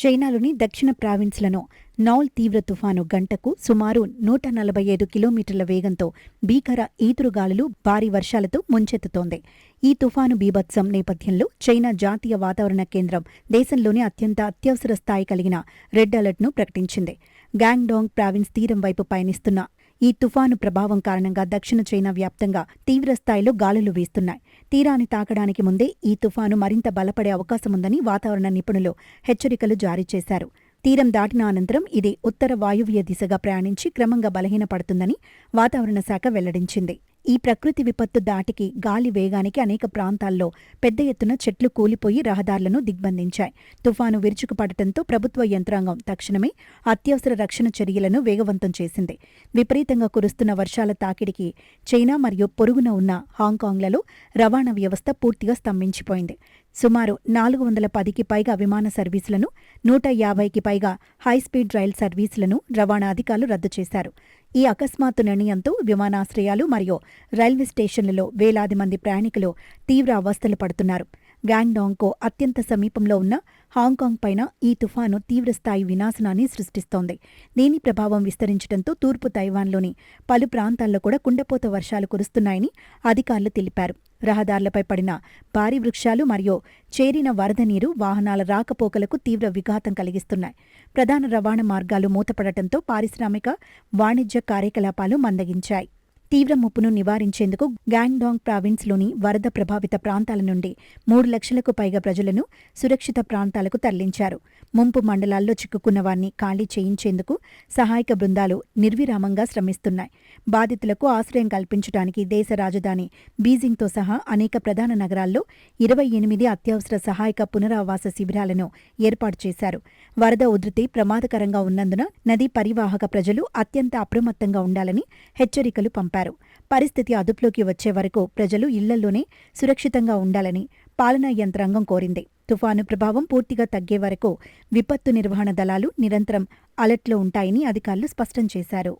చైనాలోని దక్షిణ ప్రావిన్స్లను నౌల్ తీవ్ర తుఫాను గంటకు సుమారు 145 కిలోమీటర్ల వేగంతో భీకర ఈదురుగాలులు భారీ వర్షాలతో ముంచెత్తుతోంది. ఈ తుఫాను బీభత్సం నేపథ్యంలో చైనా జాతీయ వాతావరణ కేంద్రం దేశంలోనే అత్యంత అత్యవసర స్థాయి కలిగిన రెడ్ అలర్ట్ను ప్రకటించింది. గ్యాంగ్డాంగ్ ప్రావిన్స్ తీరం వైపు పయనిస్తున్న ఈ తుఫాను ప్రభావం కారణంగా దక్షిణ చైనా వ్యాప్తంగా తీవ్రస్థాయిలో గాలులు వీస్తున్నాయి. తీరాన్ని తాకడానికి ముందే ఈ తుఫాను మరింత బలపడే అవకాశముందని వాతావరణ నిపుణులు హెచ్చరికలు జారీ చేశారు. తీరం దాటిన అనంతరం ఇది ఉత్తర వాయువ్య దిశగా ప్రయాణించి క్రమంగా బలహీనపడుతుందని వాతావరణ శాఖ వెల్లడించింది. ఈ ప్రకృతి విపత్తు దాటికి గాలి వేగానికి అనేక ప్రాంతాల్లో పెద్ద ఎత్తున చెట్లు కూలిపోయి రహదారులను దిగ్బంధించాయి. తుఫాను విరుచుకుపడటంతో ప్రభుత్వ యంత్రాంగం తక్షణమే అత్యవసర రక్షణ చర్యలను వేగవంతం చేసింది. విపరీతంగా కురుస్తున్న వర్షాల తాకిడికి చైనా మరియు పొరుగున ఉన్న హాంకాంగ్లలో రవాణా వ్యవస్థ పూర్తిగా స్తంభించిపోయింది. సుమారు 410కి పైగా విమాన సర్వీసులను, 150కి పైగా హైస్పీడ్ రైల్ సర్వీసులను రవాణా అధికారులు రద్దు చేశారు. ఈ అకస్మాత్తు నిర్ణయంతో విమానాశ్రయాలు మరియు రైల్వే స్టేషన్లలో వేలాది మంది ప్రయాణికులు తీవ్ర అవస్థలు పడుతున్నారు. గ్యాంగ్డాంగ్కు అత్యంత సమీపంలో ఉన్న హాంకాంగ్ పైన ఈ తుఫాను తీవ్రస్థాయి వినాశనాన్ని సృష్టిస్తోంది. దీని ప్రభావం విస్తరించడంతో తూర్పు తైవాన్లోని పలు ప్రాంతాల్లో కూడా కుండపోత వర్షాలు కురుస్తున్నాయని అధికారులు తెలిపారు. రహదారులపై పడిన భారీ వృక్షాలు మరియు చేరిన వరద నీరు వాహనాల రాకపోకలకు తీవ్ర విఘాతం కలిగిస్తున్నాయి. ప్రధాన రవాణా మార్గాలు మూతపడటంతో పారిశ్రామిక, వాణిజ్య కార్యకలాపాలు మందగించాయి. తీవ్ర ముప్పును నివారించేందుకు గ్యాంగ్డాంగ్ ప్రావిన్స్లోని వరద ప్రభావిత ప్రాంతాల నుండి 3 లక్షలకు పైగా ప్రజలను సురక్షిత ప్రాంతాలకు తరలించారు. ముంపు మండలాల్లో చిక్కుకున్న వారిని ఖాళీ చేయించేందుకు సహాయక బృందాలు నిర్విరామంగా శ్రమిస్తున్నాయి. బాధితులకు ఆశ్రయం కల్పించడానికి దేశ రాజధాని బీజింగ్తో సహా అనేక ప్రధాన నగరాల్లో 28 అత్యవసర సహాయక పునరావాస శిబిరాలను ఏర్పాటు చేశారు. వరద ఉధృతి ప్రమాదకరంగా ఉన్నందున నదీ పరివాహక ప్రజలు అత్యంత అప్రమత్తంగా ఉండాలని హెచ్చరికలు పంపారు. పరిస్థితి అదుపులోకి వచ్చే వరకు ప్రజలు ఇళ్లలోనే సురక్షితంగా ఉండాలని పాలనా యంత్రాంగం కోరింది. తుఫాను ప్రభావం పూర్తిగా తగ్గే వరకు విపత్తు నిర్వహణ దళాలు నిరంతరం అలర్ట్లో ఉంటాయని అధికారులు స్పష్టం చేశారు.